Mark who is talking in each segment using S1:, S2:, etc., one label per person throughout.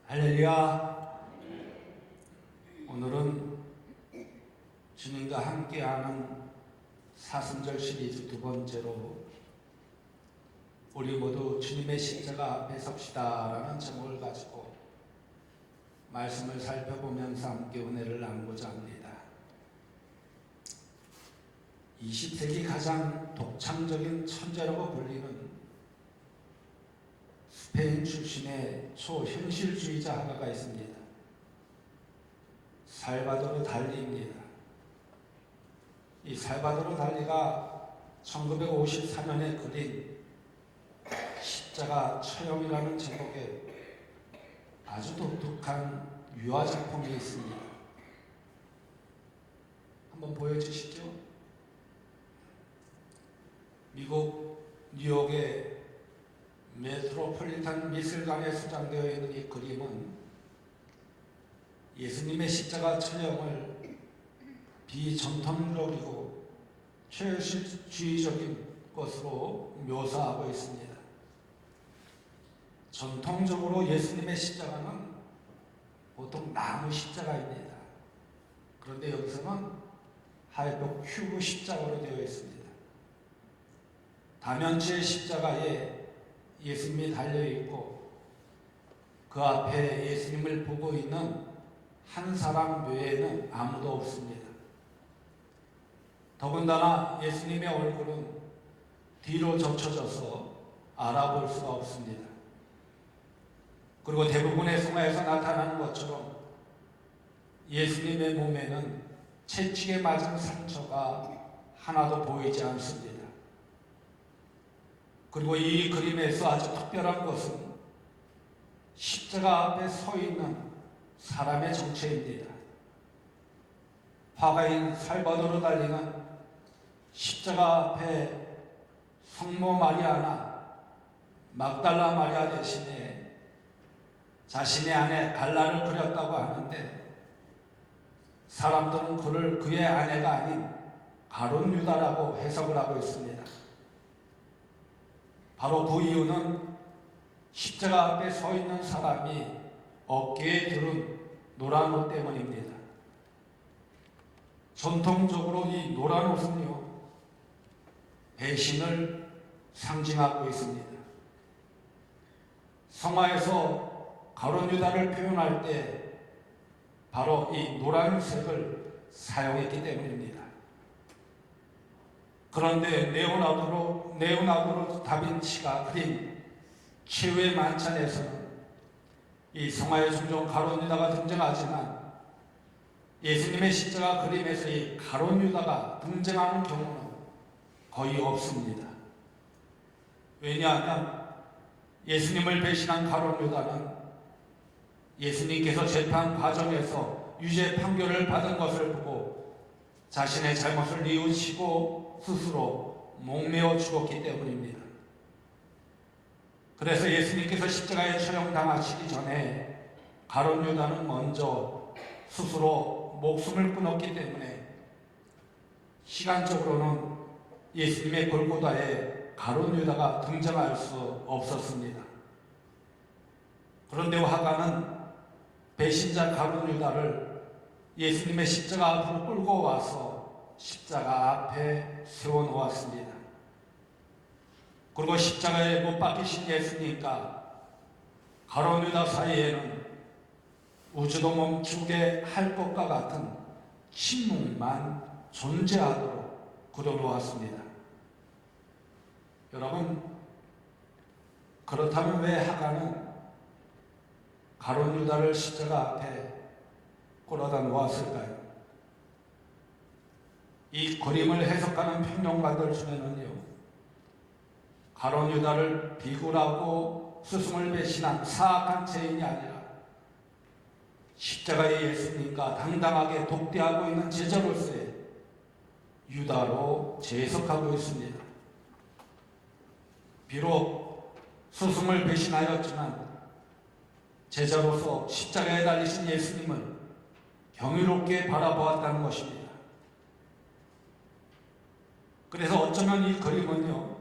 S1: 할렐루야. 오늘은 주님과 함께하는 사순절 시리즈 두 번째로 우리 모두 주님의 십자가 앞에 섭시다라는 제목을 가지고 말씀을 살펴보면서 함께 은혜를 나누고자 합니다. 20세기 가장 독창적인 천재라고 불리는 스페인 출신의 초현실주의자 하나가 있습니다. 살바도르 달리입니다. 이 살바도르 달리가 1954년에 그린 십자가 처형이라는 제목의 아주 독특한 유화작품이 있습니다. 한번 보여주시죠. 미국 뉴욕의 메트로폴리탄 미술관에 수장되어 있는 이 그림은 예수님의 십자가 처형을 비전통적이고 최현실주의적인 것으로 묘사하고 있습니다. 전통적으로 예수님의 십자가는 보통 나무 십자가입니다. 그런데 여기서는 하이퍼 큐브 십자가로 되어 있습니다. 다면체의 십자가에 예수님이 달려있고 그 앞에 예수님을 보고 있는 한 사람 외에는 아무도 없습니다. 더군다나 예수님의 얼굴은 뒤로 젖혀져서 알아볼 수가 없습니다. 그리고 대부분의 성화에서 나타나는 것처럼 예수님의 몸에는 채찍에 맞은 상처가 하나도 보이지 않습니다. 그리고 이 그림에서 아주 특별한 것은 십자가 앞에 서 있는 사람의 정체입니다. 화가인 살바도르 달리는 십자가 앞에 성모 마리아나 막달라 마리아 대신에 자신의 아내 갈라를 그렸다고 하는데 사람들은 그를 그의 아내가 아닌 가룟 유다라고 해석을 하고 있습니다. 바로 그 이유는 십자가 앞에 서 있는 사람이 어깨에 두른 노란 옷 때문입니다. 전통적으로 이 노란 옷은요, 배신을 상징하고 있습니다. 성화에서 가룟 유다를 표현할 때 바로 이 노란색을 사용했기 때문입니다. 그런데 레오나르도 다빈치가 그린 최후의 만찬에서는 이 성화에 종종 가룟 유다가 등장하지만 예수님의 십자가 그림에서 이 가룟 유다가 등장하는 경우는 거의 없습니다. 왜냐하면 예수님을 배신한 가룟 유다는 예수님께서 재판 과정에서 유죄 판결을 받은 것을 보고 자신의 잘못을 뉘우치고 스스로 목매어 죽었기 때문입니다. 그래서 예수님께서 십자가에 처형당하시기 전에 가룟 유다는 먼저 스스로 목숨을 끊었기 때문에 시간적으로는 예수님의 골고다에 가룟 유다가 등장할 수 없었습니다. 그런데 화가는 배신자 가룟 유다를 예수님의 십자가 앞으로 끌고 와서 십자가 앞에 세워놓았습니다. 그리고 십자가에 못 박히신 예수님과 가룟 유다 사이에는 우주도 멈추게 할 것과 같은 침묵만 존재하도록 그려놓았습니다. 여러분, 그렇다면 왜 화가는 가룟 유다를 십자가 앞에 끌어다 놓았을까요? 이 그림을 해석하는 평론가들 중에는요, 가룟 유다를 비굴하고 스승을 배신한 사악한 죄인이 아니라 십자가의 예수님과 당당하게 독대하고 있는 제자로서의 유다로 재해석하고 있습니다. 비록 스승을 배신하였지만 제자로서 십자가에 달리신 예수님을 경이롭게 바라보았다는 것입니다. 그래서 어쩌면 이 그림은요,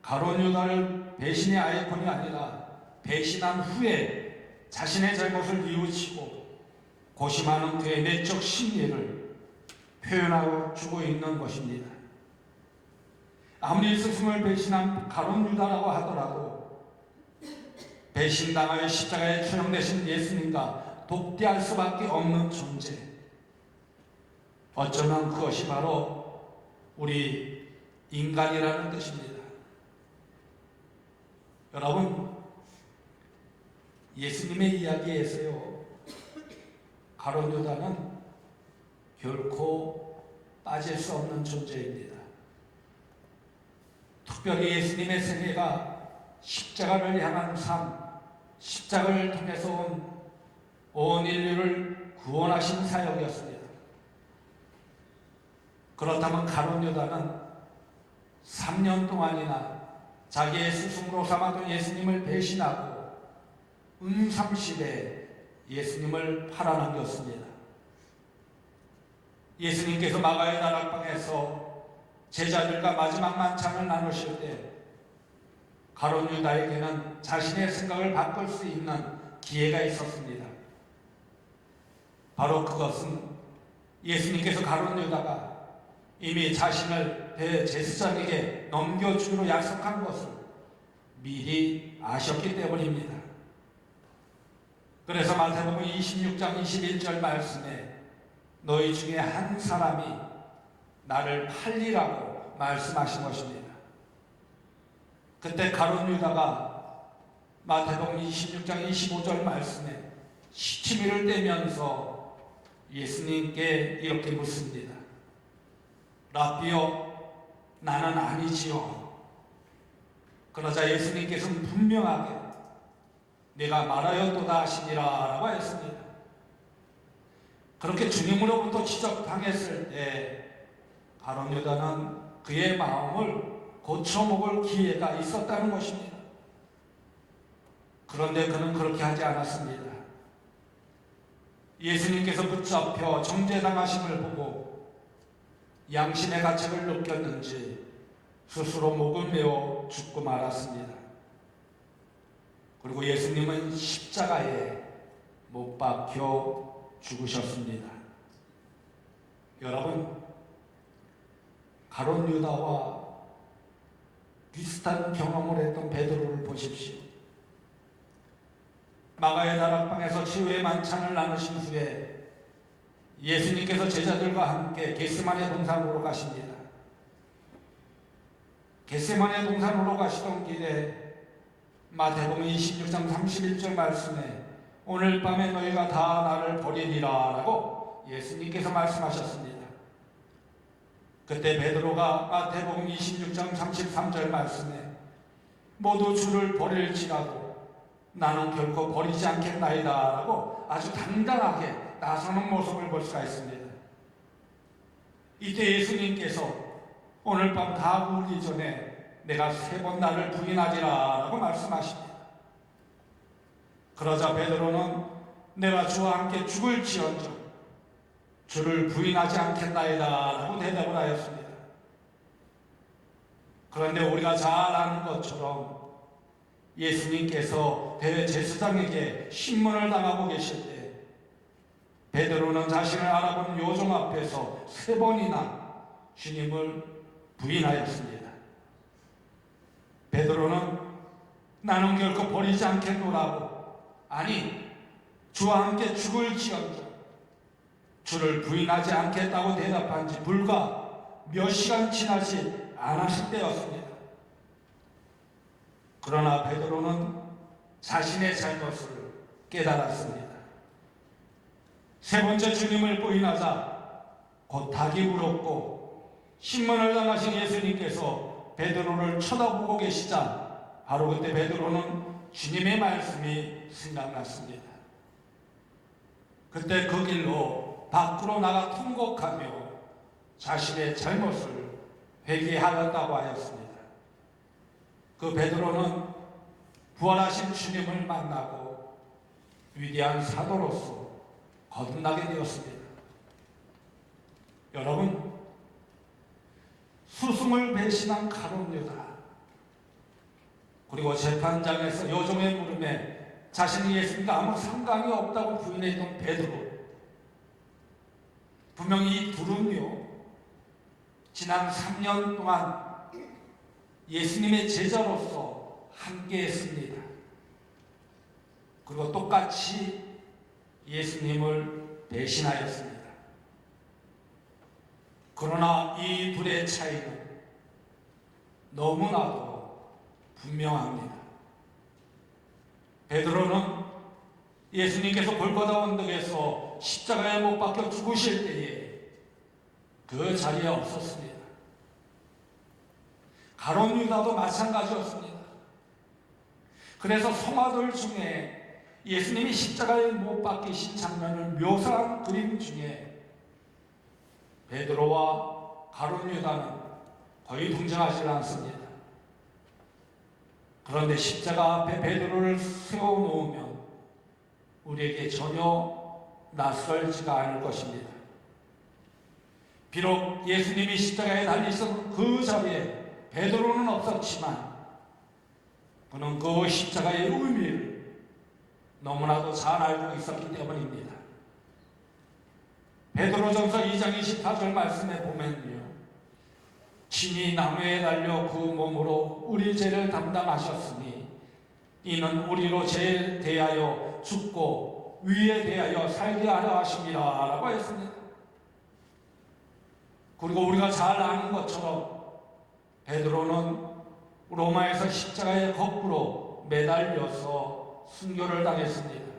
S1: 가룟 유다를 배신의 아이콘이 아니라 배신한 후에 자신의 잘못을 뉘우치고 고심하는 그의 내적 심리를 표현하고 주고 있는 것입니다. 아무리 스승을 배신한 가룟 유다라고 하더라도 배신당하여 십자가에 처형되신 예수님과 독대할 수밖에 없는 존재. 어쩌면 그것이 바로 우리 인간이라는 뜻입니다. 여러분, 예수님의 이야기에서요, 가룟 유다는 결코 빠질 수 없는 존재입니다. 특별히 예수님의 생애가 십자가를 향한 삶, 십자가를 통해서 온 인류를 구원하신 사역이었습니다. 그렇다면 가룟 유다는 3년 동안이나 자기의 스승으로 삼았던 예수님을 배신하고 은삼십에 예수님을 팔아넘겼습니다. 예수님께서 마가의 다락방에서 제자들과 마지막 만찬을 나누실 때 가룟 유다에게는 자신의 생각을 바꿀 수 있는 기회가 있었습니다. 바로 그것은 예수님께서 가룟 유다가 이미 자신을 대제사장에게 넘겨주기로 약속한 것을 미리 아셨기 때문입니다. 그래서 마태복음 26장 21절 말씀에 너희 중에 한 사람이 나를 팔리라고 말씀하신 것입니다. 그때 가룟 유다가 마태복음 26장 25절 말씀에 시치미를 떼면서 예수님께 이렇게 묻습니다. 라비요, 나는 아니지요. 그러자 예수님께서는 분명하게 내가 말하였도다 하시니라 라고 했습니다. 그렇게 주님으로부터 지적당했을 때 가룟 유다는 그의 마음을 고쳐먹을 기회가 있었다는 것입니다. 그런데 그는 그렇게 하지 않았습니다. 예수님께서 붙잡혀 정죄당하심을 보고 양심의 가책을 느꼈는지 스스로 목을 메어 죽고 말았습니다. 그리고 예수님은 십자가에 못 박혀 죽으셨습니다. 여러분, 가룟 유다와 비슷한 경험을 했던 베드로를 보십시오. 마가의 다락방에서 치유의 만찬을 나누신 후에 예수님께서 제자들과 함께 겟세마네 동산으로 가십니다. 겟세마네 동산으로 가시던 길에 마태복음 26장 31절 말씀에 오늘 밤에 너희가 다 나를 버리리라 라고 예수님께서 말씀하셨습니다. 그때 베드로가 마태복음 26장 33절 말씀에 모두 주를 버릴지라도 나는 결코 버리지 않겠나이다 라고 아주 당당하게 나서는 모습을 볼 수가 있습니다. 이때 예수님께서 오늘 밤 다 울기 전에 내가 3번 나를 부인하리라 라고 말씀하십니다. 그러자 베드로는 내가 주와 함께 죽을지언정 주를 부인하지 않겠나이다 라고 대답을 하였습니다. 그런데 우리가 잘 아는 것처럼 예수님께서 대제사장에게 신문을 당하고 계실 때 베드로는 자신을 알아보는 요종 앞에서 3번이나 주님을 부인하였습니다. 베드로는 나는 결코 버리지 않겠노라고, 아니 주와 함께 죽을지언정 주를 부인하지 않겠다고 대답한 지 불과 몇 시간 지나지 않았을 때였습니다. 그러나 베드로는 자신의 잘못을 깨달았습니다. 3번째 주님을 부인하자 곧 닭이 울었고 신문을 당하신 예수님께서 베드로를 쳐다보고 계시자 바로 그때 베드로는 주님의 말씀이 생각났습니다. 그때 그 길로 밖으로 나가 통곡하며 자신의 잘못을 회개하였다고 하였습니다. 그 베드로는 부활하신 주님을 만나고 위대한 사도로서 거듭나게 되었습니다. 여러분, 스승을 배신한 가룟 유다, 그리고 재판장에서 요종의 물음에 자신이 예수님과 아무 상관이 없다고 부인했던 베드로, 분명히 이 둘은요, 지난 3년 동안 예수님의 제자로서 함께했습니다. 그리고 똑같이 예수님을 배신하였습니다. 그러나 이 둘의 차이는 너무나도 분명합니다. 베드로는 예수님께서 골고다 언덕에서 십자가에 못 박혀 죽으실 때에 그 자리에 없었습니다. 가룟 유다도 마찬가지였습니다. 그래서 성화들 중에 예수님이 십자가에 못 박히신 장면을 묘사한 그림 중에 베드로와 가룟 유다는 거의 동정하지 않습니다. 그런데 십자가 앞에 베드로를 세워놓으면 우리에게 전혀 낯설지가 않을 것입니다. 비록 예수님이 십자가에 달리신 그 자리에 베드로는 없었지만 그는 그 십자가의 의미를 너무나도 잘 알고 있었기 때문입니다. 베드로전서 2장 24절 말씀에 보면요, 친히 나무에 달려 그 몸으로 우리 죄를 담당하셨으니 이는 우리로 죄에 대하여 죽고 위에 대하여 살게 하려 하심이라 라고 했습니다. 그리고 우리가 잘 아는 것처럼 베드로는 로마에서 십자가에 거꾸로 매달려서 순교를 당했습니다.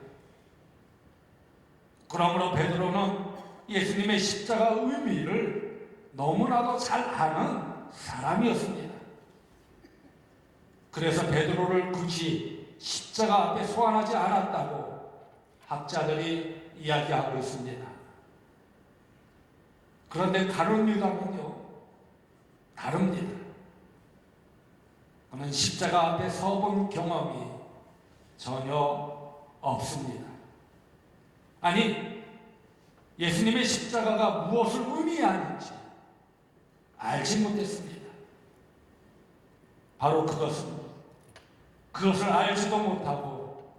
S1: 그러므로 베드로는 예수님의 십자가 의미를 너무나도 잘 아는 사람이었습니다. 그래서 베드로를 굳이 십자가 앞에 소환하지 않았다고 학자들이 이야기하고 있습니다. 그런데 가룟 유다는요, 다릅니다. 그는 십자가 앞에 서본 경험이 전혀 없습니다. 아니, 예수님의 십자가가 무엇을 의미하는지 알지 못했습니다. 바로 그것을 알지도 못하고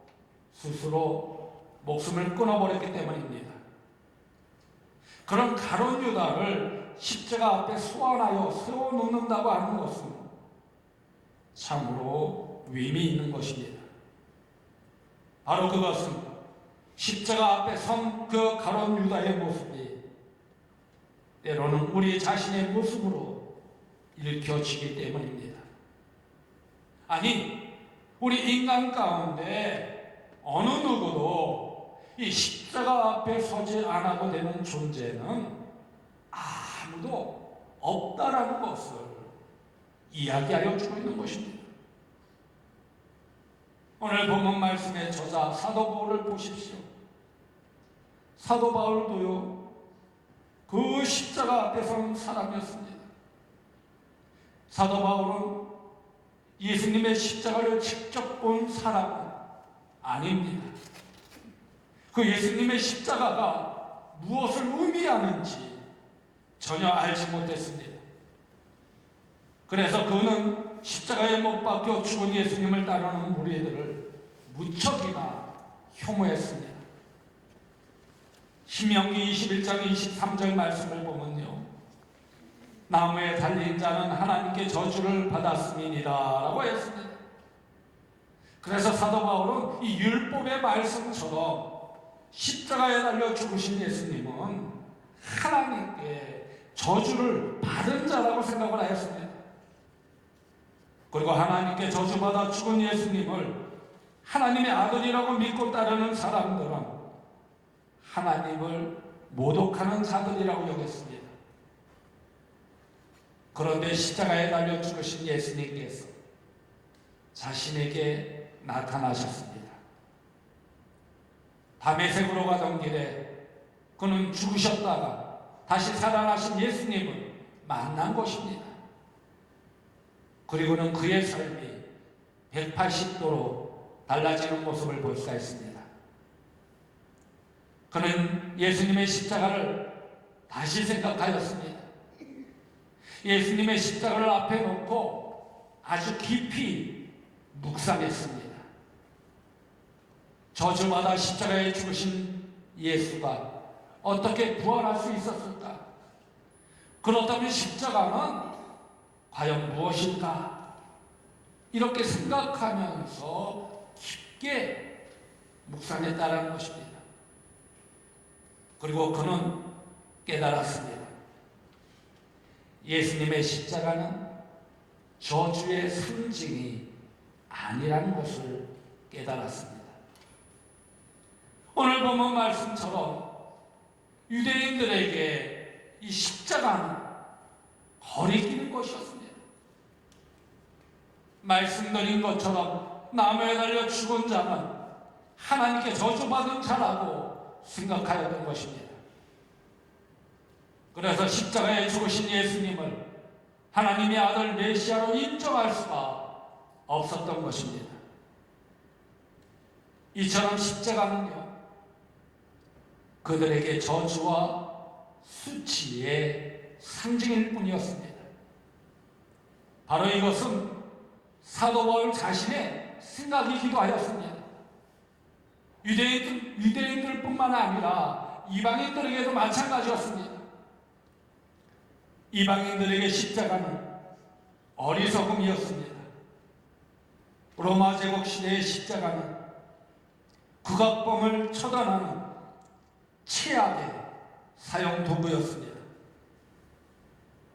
S1: 스스로 목숨을 끊어버렸기 때문입니다. 그런 가룟 유다를 십자가 앞에 소환하여 세워놓는다고 하는 것은 참으로 의미 있는 것입니다. 바로 그것은 십자가 앞에 선 그 가룟 유다의 모습이 때로는 우리 자신의 모습으로 읽혀지기 때문입니다. 아니, 우리 인간 가운데 어느 누구도 이 십자가 앞에 서지 않아도 되는 존재는 아무도 없다라는 것을 이야기하여 주고 있는 것입니다. 오늘 본문 말씀의 저자 사도 바울을 보십시오. 사도 바울도요, 그 십자가 앞에 선 사람이었습니다. 사도 바울은 예수님의 십자가를 직접 본 사람은 아닙니다. 그 예수님의 십자가가 무엇을 의미하는지 전혀 알지 못했습니다. 그래서 그는 십자가에 못 박혀 죽은 예수님을 따르는 무리들을 무척이나 혐오했습니다. 신명기 21장 23절 말씀을 보면요, 나무에 달린 자는 하나님께 저주를 받았음이니라 라고 했습니다. 그래서 사도 바울은 이 율법의 말씀처럼 십자가에 달려 죽으신 예수님은 하나님께 저주를 받은 자라고 생각을 하였습니다. 그리고 하나님께 저주받아 죽은 예수님을 하나님의 아들이라고 믿고 따르는 사람들은 하나님을 모독하는 자들이라고 여겼습니다. 그런데 십자가에 달려 죽으신 예수님께서 자신에게 나타나셨습니다. 다메섹으로 가던 길에 그는 죽으셨다가 다시 살아나신 예수님을 만난 것입니다. 그리고는 그의 삶이 180도로 달라지는 모습을 볼 수가 있습니다. 그는 예수님의 십자가를 다시 생각하였습니다. 예수님의 십자가를 앞에 놓고 아주 깊이 묵상했습니다. 저주받아 십자가에 죽으신 예수가 어떻게 부활할 수 있었을까? 그렇다면 십자가는 과연 무엇일까? 이렇게 생각하면서 깊게 묵상했다는 것입니다. 그리고 그는 깨달았습니다. 예수님의 십자가는 저주의 상징이 아니라는 것을 깨달았습니다. 오늘 본문 말씀처럼 유대인들에게 이 십자가는 거리끼는 것이었습니다. 말씀드린 것처럼 나무에 달려 죽은 자는 하나님께 저주받은 자라고 생각하였던 것입니다. 그래서 십자가에 죽으신 예수님을 하나님의 아들 메시아로 인정할 수가 없었던 것입니다. 이처럼 십자가는요, 그들에게 저주와 수치의 상징일 뿐이었습니다. 바로 이것은 사도 바울 자신의 생각이기도 하였습니다. 유대인들뿐만 아니라 이방인들에게도 마찬가지였습니다. 이방인들에게 십자가는 어리석음이었습니다. 로마 제국 시대의 십자가는 국악범을 처단하는 최악의 사형 도구였습니다.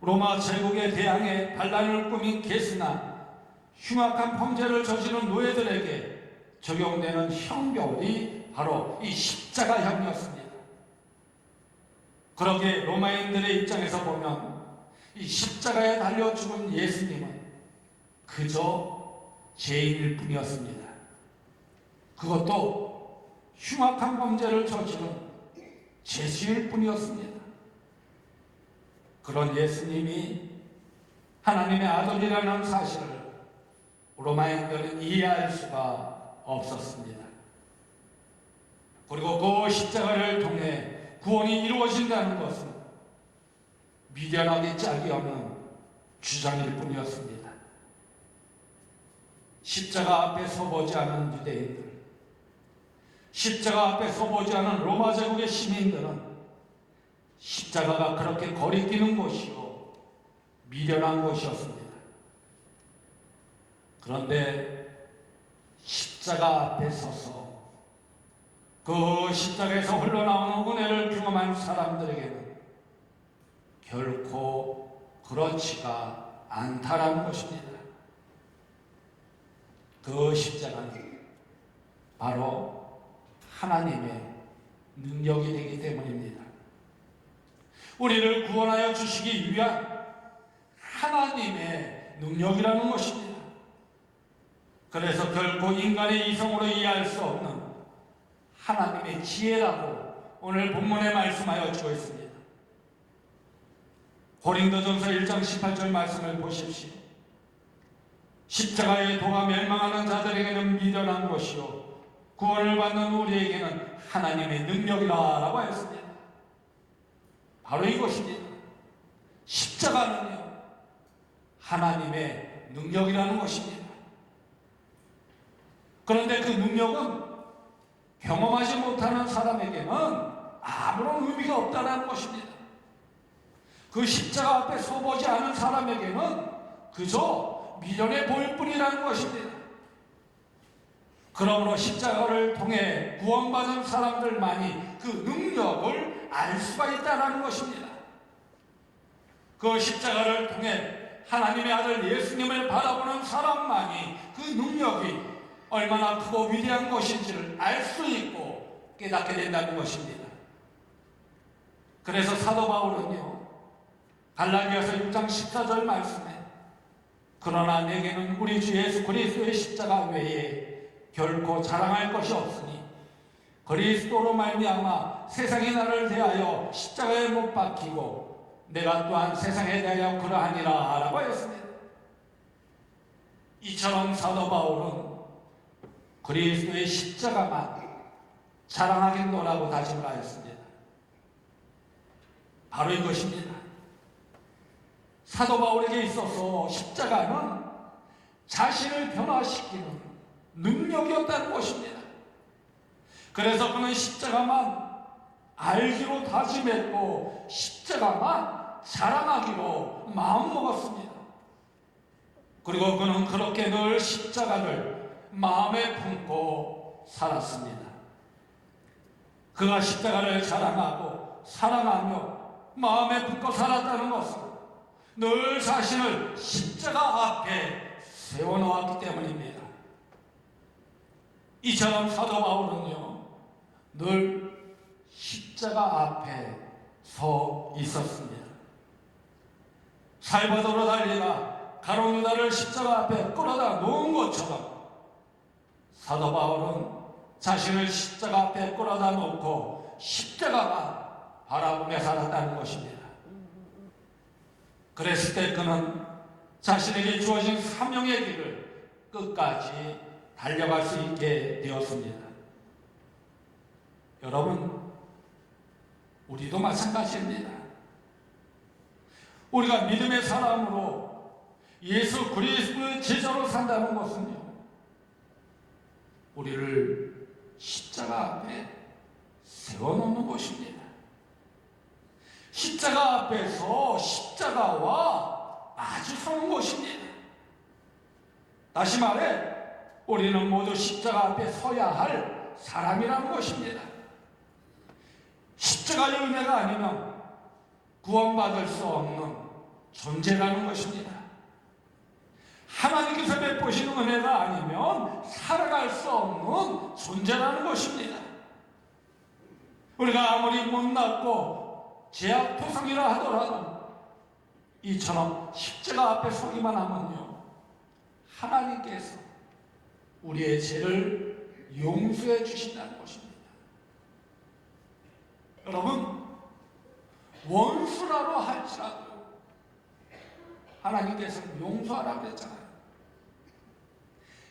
S1: 로마 제국에 대항해 반란을 꾸민 개수나 흉악한 범죄를 저지른 노예들에게 적용되는 형벌이 바로 이 십자가형이었습니다. 그러기에 로마인들의 입장에서 보면 이 십자가에 달려 죽은 예수님은 그저 죄인일 뿐이었습니다. 그것도 흉악한 범죄를 저지른 죄수일 뿐이었습니다. 그런 예수님이 하나님의 아들이라는 사실을 로마인들은 이해할 수가 없었습니다. 그리고 그 십자가를 통해 구원이 이루어진다는 것은 미련하기 짝이 없는 주장일 뿐이었습니다. 십자가 앞에 서보지 않은 유대인들, 십자가 앞에 서보지 않은 로마 제국의 시민들은 십자가가 그렇게 거리끼는 것이요 미련한 것이었습니다. 그런데 십자가 앞에 서서 그 십자가에서 흘러나오는 은혜를 경험한 사람들에게는 결코 그렇지가 않다라는 것입니다. 그 십자가는 바로 하나님의 능력이 되기 때문입니다. 우리를 구원하여 주시기 위한 하나님의 능력이라는 것입니다. 그래서 결코 인간의 이성으로 이해할 수 없는 하나님의 지혜라고 오늘 본문에 말씀하여 주고 있습니다. 고린도전서 1장 18절 말씀을 보십시오. 십자가에 도가 멸망하는 자들에게는 미련한 것이요 구원을 받는 우리에게는 하나님의 능력이라고 하였습니다. 바로 이것입니다. 십자가는요 하나님의 능력이라는 것입니다. 그런데 그 능력은 경험하지 못하는 사람에게는 아무런 의미가 없다는 것입니다. 그 십자가 앞에 서보지 않은 사람에게는 그저 미련해 보일 뿐이라는 것입니다. 그러므로 십자가를 통해 구원받은 사람들만이 그 능력을 알 수가 있다는 것입니다. 그 십자가를 통해 하나님의 아들 예수님을 바라보는 사람만이 그 능력이 얼마나 크고 위대한 것인지를 알 수 있고 깨닫게 된다는 것입니다. 그래서 사도 바울은요 갈라디아서 6장 14절 말씀에 그러나 내게는 우리 주 예수 그리스도의 십자가 외에 결코 자랑할 것이 없으니 그리스도로 말미암아 세상이 나를 대하여 십자가에 못 박히고 내가 또한 세상에 대하여 그러하니라 라고 했습니다. 이처럼 사도 바울은 그리스도의 십자가만 자랑하겠노라고 다짐을 하였습니다. 바로 이것입니다. 사도 바울에게 있어서 십자가는 자신을 변화시키는 능력이었다는 것입니다. 그래서 그는 십자가만 알기로 다짐했고 십자가만 자랑하기로 마음먹었습니다. 그리고 그는 그렇게 늘 십자가를 마음에 품고 살았습니다. 그가 십자가를 자랑하고 사랑하며 마음에 품고 살았다는 것은 늘 자신을 십자가 앞에 세워놓았기 때문입니다. 이처럼 사도 바울은요, 늘 십자가 앞에 서 있었습니다. 살바도르 달리가 가룟 유다를 십자가 앞에 끌어다 놓은 것처럼 사도 바울은 자신을 십자가 앞에 끌어다 놓고 십자가만 바라보며 살았다는 것입니다. 그랬을 때 그는 자신에게 주어진 사명의 길을 끝까지 달려갈 수 있게 되었습니다. 여러분, 우리도 마찬가지입니다. 우리가 믿음의 사람으로 예수 그리스도의 제자로 산다는 것은요, 우리를 십자가 앞에 세워놓는 것입니다. 십자가 앞에서 십자가와 마주서는 것입니다. 다시 말해, 우리는 모두 십자가 앞에 서야 할 사람이라는 것입니다. 십자가의 은혜가 아니면 구원받을 수 없는 존재라는 것입니다. 하나님께서 베푸시는 은혜가 아니면 살아갈 수 없는 존재라는 것입니다. 우리가 아무리 못났고 제약토성이라 하더라도 이처럼 십자가 앞에 서기만 하면요, 하나님께서 우리의 죄를 용서해 주신다는 것입니다. 여러분, 원수라고 할지라도 하나님께서는 용서하라고 그랬잖아요.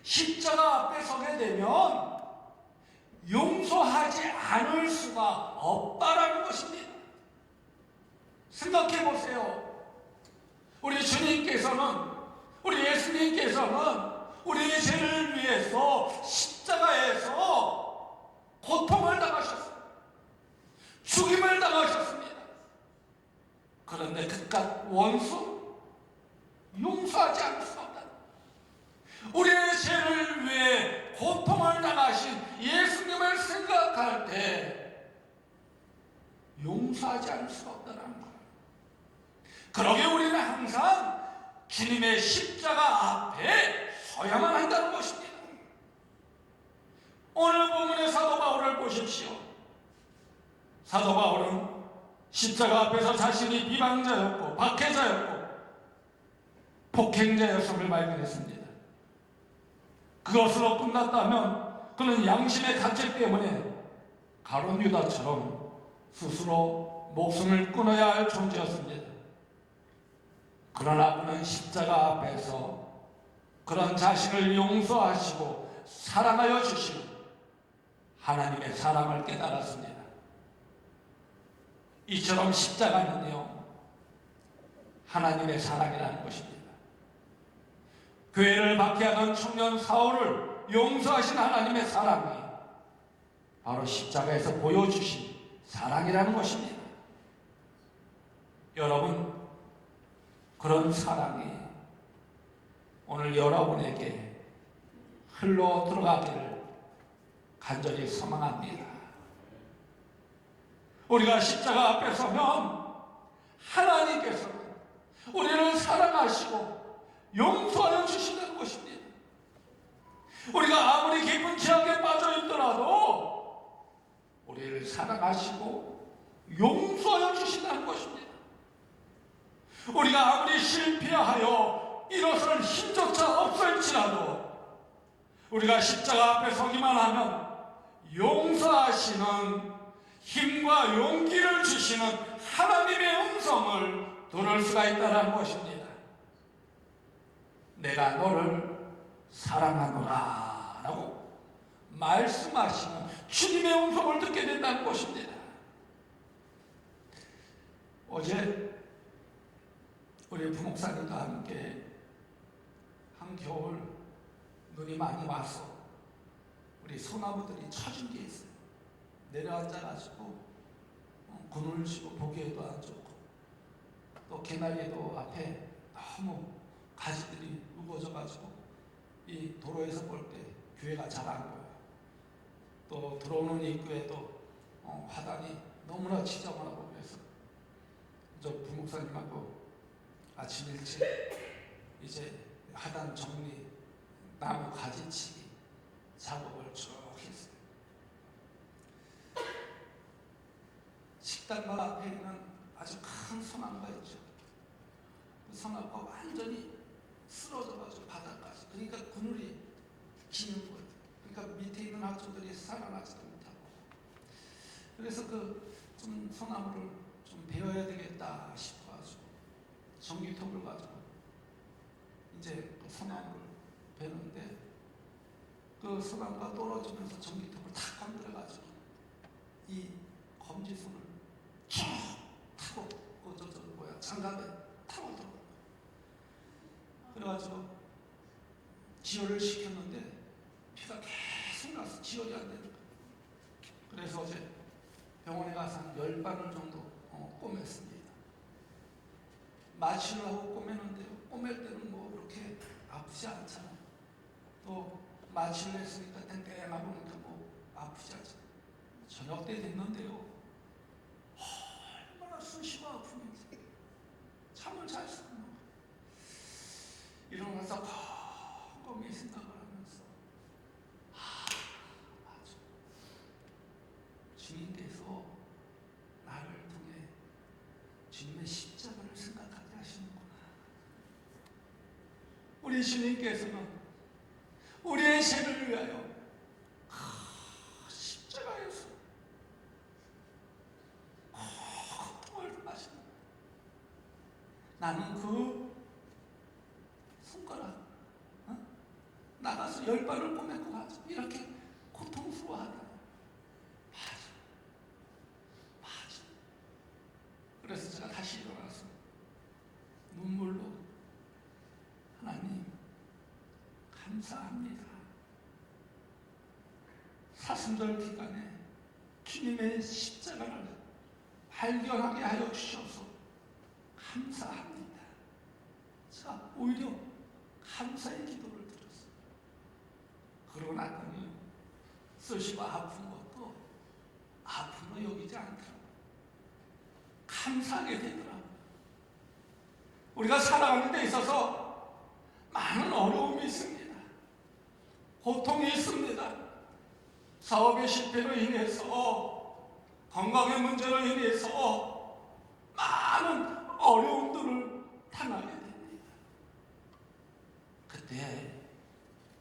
S1: 십자가 앞에 서게 되면 용서하지 않을 수가 없다라는 것입니다. 생각해 보세요. 우리 주님께서는, 우리 예수님께서는 우리의 죄를 위해서 십자가에서 고통을 당하셨습니다. 죽임을 당하셨습니다. 그런데 그깟 원수 용서하지 않을 수 없다. 우리의 죄를 위해 고통을 당하신 예수님을 생각할 때 용서하지 않을 수 없다는 거예요. 그러게 우리는 항상 주님의 십자가 앞에 서야만 한다는 것입니다. 오늘 본문의 사도 바울을 보십시오. 사도 바울은 십자가 앞에서 자신이 비방자였고 박해자였고 폭행자였음을 발견했습니다. 그것으로 끝났다면 그는 양심의 가책 때문에 가룟 유다처럼 스스로 목숨을 끊어야 할 존재였습니다. 그러나 그는 십자가 앞에서 그런 자신을 용서하시고 사랑하여 주신 하나님의 사랑을 깨달았습니다. 이처럼 십자가는요, 하나님의 사랑이라는 것입니다. 교회를 박해하던 청년 사울을 용서하신 하나님의 사랑이 바로 십자가에서 보여주신 사랑이라는 것입니다. 여러분, 그런 사랑이 오늘 여러분에게 흘러 들어가기를 간절히 소망합니다. 우리가 십자가 앞에 서면 하나님께서 우리를 사랑하시고 용서하여 주시는 것입니다. 우리가 아무리 깊은 죄악에 빠져 있더라도 우리를 사랑하시고 용서하여 주신다는 것입니다. 우리가 아무리 실패하여 일어설 힘조차 없을지라도 우리가 십자가 앞에 서기만 하면 용서하시는 힘과 용기를 주시는 하나님의 음성을 들을 수가 있다는 것입니다. 내가 너를 사랑하노라 라고 말씀하시는 주님의 음성을 듣게 된다는 것입니다. 어제 우리 부목사님과 함께 한겨울 눈이 많이 와서 우리 소나무들이 처진 게 있어요. 내려앉아가지고 그늘을 쥐고 보기에도 안 좋고, 또 개나리도 앞에 너무 가지들이 우거져가지고 이 도로에서 볼 때 교회가 잘 안 보여요. 또 들어오는 입구에도 화단이 너무나 지저분하고, 그래서 저 부목사님하고 아침 일찍 이제 화단 정리, 나무 가지치기 작업을 쭉 했어요. 식당과 앞에 있는 아주 큰 소나무가 있죠. 그 소나무가 완전히 쓰러져가지고 바닥까지, 그러니까 그늘이 기는 거예요. 그러니까 밑에 있는 학생들이 살아나지도 못하고. 그래서 좀 소나무를 좀 베어야 되겠다 싶어가지고 전기톱을 가지고 이제 그 소나무를 베는데, 그 소나무가 떨어지면서 전기톱을 탁 건드려가지고 이 검지손을 쭉 타고 장갑에 타고 들어가요. 그래가지고 지혈을 시켰는데 피가 계속 나서 지혈이 안 되는 거예요. 그래서 어제 병원에 가서 한 10바늘 정도 꼬맸습니다. 마취를 하고 꼬매는데요, 꼬맬 때는 뭐 그렇게 아프지 않잖아요. 또 마취를 했으니까 땡땡하고 그러니까 뭐 아프지 않잖아요. 저녁 때 됐는데요, 얼마나 수시고 아프면서 잠을 잘 수가 없는 거예요. 일어나서 곰곰이 생각을 하면서, 맞아, 주님께서 나를 통해 주님의 십자가를 생각하게 하시는구나. 우리 주님께서는 우리의 죄를 위하여 십자가에서 고통을 하시는 거예요. 나는 그 손가락 나가서 10발을 꼬매고 가죠. 이렇게 고통스러워하다. 맞아. 그래서 제가 다시 일어나서 눈물로, 하나님 감사합니다. 사순절 기간에 주님의 십자가를 발견하게 하여 주셔서 감사합니다. 제가 오히려 감사의 기도를 드렸어요. 그러고 나더니 쓰시고 아픈 것도 아픔으로 여기지 않더라고요. 감사하게 되더라고요. 우리가 살아가는 데 있어서 많은 어려움이 있습니다. 고통이 있습니다. 사업의 실패로 인해서, 건강의 문제로 인해서 많은 어려움들을 당하게 됩니다. 그때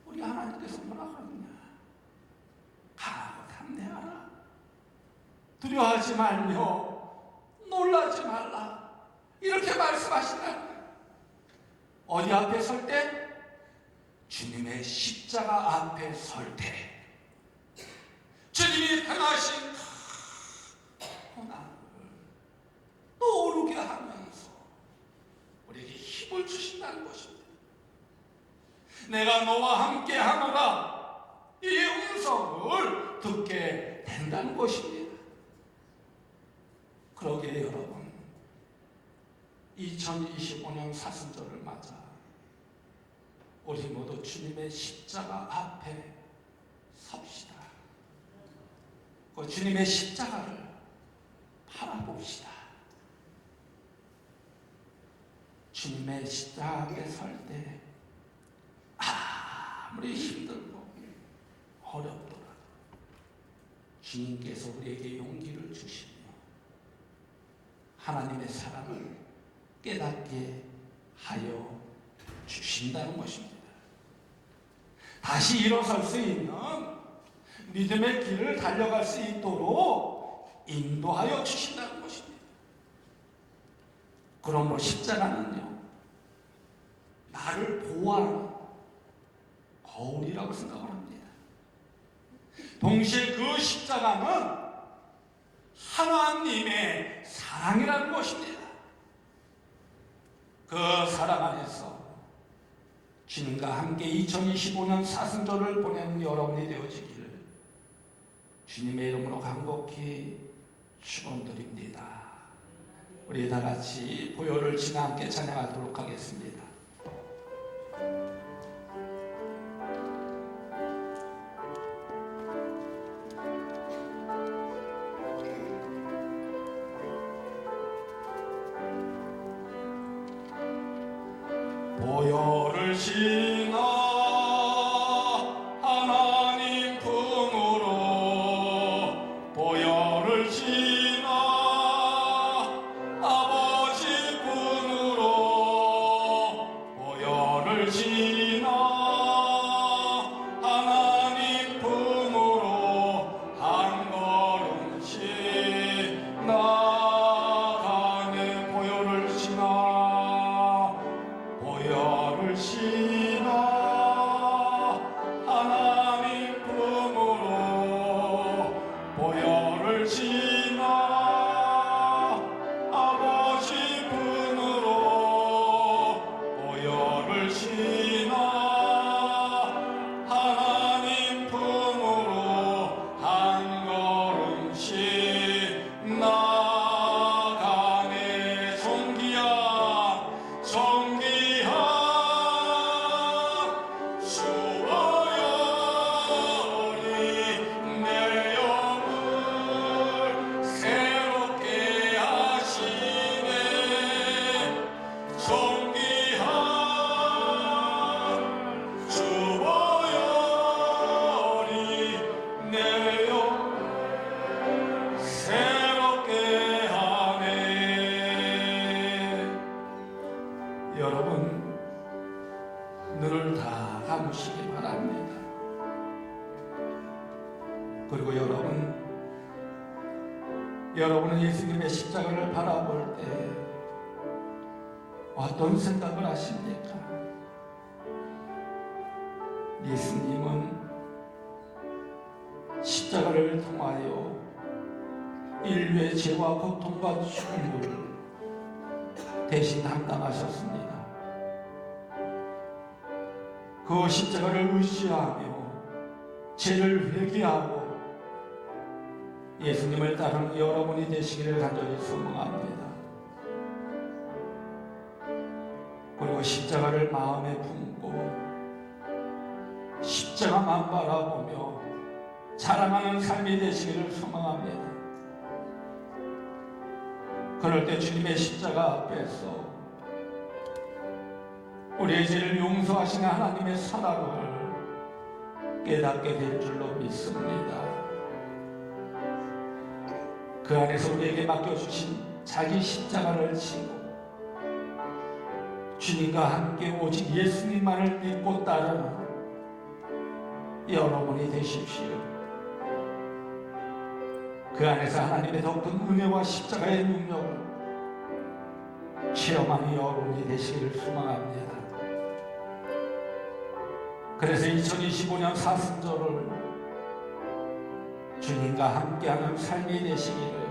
S1: 우리 하나님께서 뭐라 그러느냐? 강하고 담대하라. 두려워하지 말며 놀라지 말라. 이렇게 말씀하시는 거예요. 어디 앞에 설 때? 주님의 십자가 앞에 설 때, 주님이 행하신 고난을 떠오르게 하면서 우리에게 힘을 주신다는 것입니다. 내가 너와 함께 하노라, 이 음성을 듣게 된다는 것입니다. 그러기에 여러분, 2025년 사순절을 맞아 우리 모두 주님의 십자가 앞에 섭시다. 그 주님의 십자가를 바라봅시다. 주님의 십자가 앞에 설 때 아무리 힘들고 어렵더라도 주님께서 우리에게 용기를 주시며 하나님의 사랑을 깨닫게 하여 주신다는 것입니다. 다시 일어설 수 있는 믿음의 길을 달려갈 수 있도록 인도하여 주신다는 것입니다. 그러므로 십자가는요, 나를 보호하는 거울이라고 생각을 합니다. 동시에 그 십자가는 하나님의 사랑이라는 것입니다. 그 사랑 안에서 주님과 함께 2025년 사순절을 보내는 여러분이 되어지기를 주님의 이름으로 간곡히 축원드립니다. 우리 다 같이 보혈을 지나 함께 찬양하도록 하겠습니다. 보혈을 지나 하나님 품으로, 보혈을 지나 아버지 품으로, 보혈을 지나 하나님 품으로 한 걸음씩 나가네. 보혈을 지나, 보혈을 지나 하나님 품으로, 보혈을 지나 아버지 품으로, 보혈을 지나 하나님 품으로 한 걸음씩 나가네. 존귀한 존귀한 주와 영원히 내 영을 새롭게 하시네. 존귀한 주와 영원히 내 영을 새롭게 하네. 여러분, 눈을 다 감으시기 바랍니다. 그리고 여러분은 예수님의 십자가를 바라볼 때 어떤 생각을 하십니까? 예수님은 십자가를 통하여 인류의 죄와 고통과 죽음을 대신 담당하셨습니다. 그 십자가를 의지하며 죄를 회개하고 예수님을 따르는 여러분이 되시기를 간절히 소망합니다. 그리고 십자가를 마음에 품고 십자가만 바라보며 자랑하는 삶이 되시기를 소망합니다. 그럴 때 주님의 십자가 앞에서 우리의 죄를 용서하시는 하나님의 사랑을 깨닫게 될 줄로 믿습니다. 그 안에서 우리에게 맡겨주신 자기 십자가를 지고 주님과 함께 오직 예수님만을 믿고 따르는 여러분이 되십시오. 그 안에서 하나님의 더 큰 은혜와 십자가의 능력을 체험하는 여러분이 되시기를 소망합니다. 그래서 2025년 사순절을 주님과 함께하는 삶이 되시기를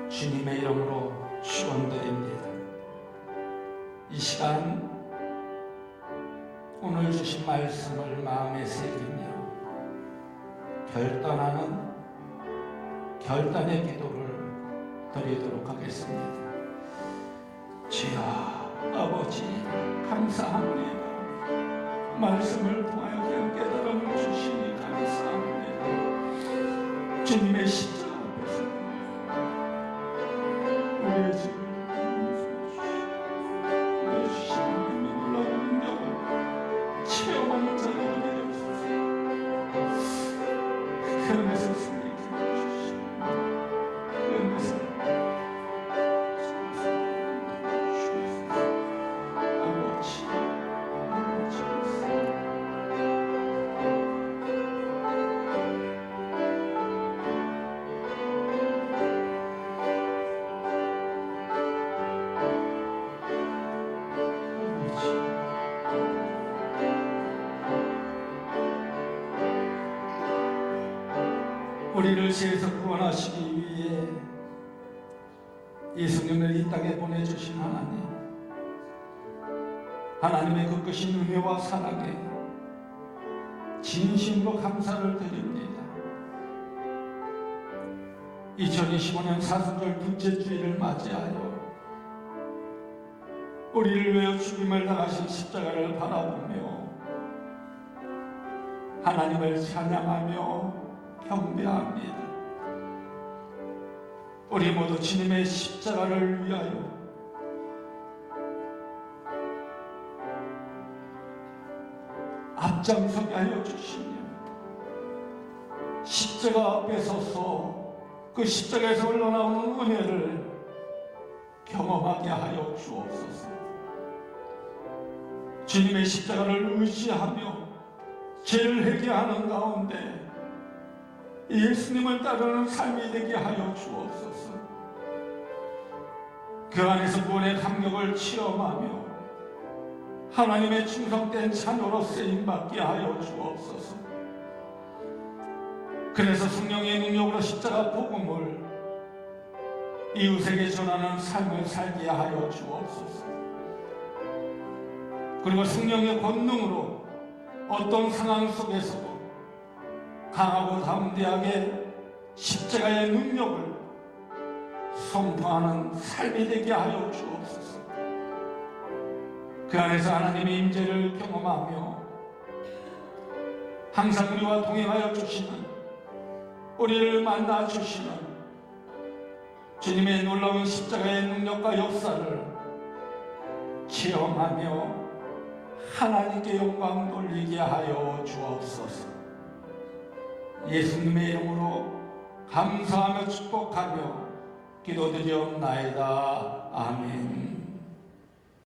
S1: 주님의 이름으로 축원드립니다. 이 시간 오늘 주신 말씀을 마음에 새기며 결단의 기도를 드리도록 하겠습니다. 주여 아버지, 감사합니다. 말씀을 통하여 그냥 깨달음을 주시니 감사합니다. 주님의 십자가 앞에서 우리의 죄를 용서해 주시고 하나님의 놀라운 능력을 체험하는 자들이 되옵소서. 그 안에서 승리케 해주시고 그 안에서 우리를 죄에서 구원하시기 위해 예수님을 이 땅에 보내주신 하나님의 그 크신 은혜와 사랑에 진심으로 감사를 드립니다. 2025년 사순절 둘째 주일을 맞이하여 우리를 위하여 죽임을 당하신 십자가를 바라보며 하나님을 찬양하며 경배합니다. 우리 모두 주님의 십자가를 위하여 앞장서게 하여 주시며 십자가 앞에 서서 그 십자가에서 흘러나오는 은혜를 경험하게 하여 주옵소서. 주님의 십자가를 의지하며 죄를 회개하는 가운데 예수님을 따르는 삶이 되게 하여 주옵소서. 그 안에서 구원의 감격을 체험하며 하나님의 충성된 자녀로 쓰임받게 하여 주옵소서. 그래서 성령의 능력으로 십자가 복음을 이웃에게 전하는 삶을 살게 하여 주옵소서. 그리고 성령의 권능으로 어떤 상황 속에서도 강하고 담대하게 십자가의 능력을 선포하는 삶이 되게 하여 주옵소서. 그 안에서 하나님의 임재를 경험하며 항상 우리와 동행하여 주시는, 우리를 만나 주시는 주님의 놀라운 십자가의 능력과 역사를 체험하며 하나님께 영광 돌리게 하여 주옵소서. 예수님의 이름으로 감사하며 축복하며 기도드리옵나이다. 아멘.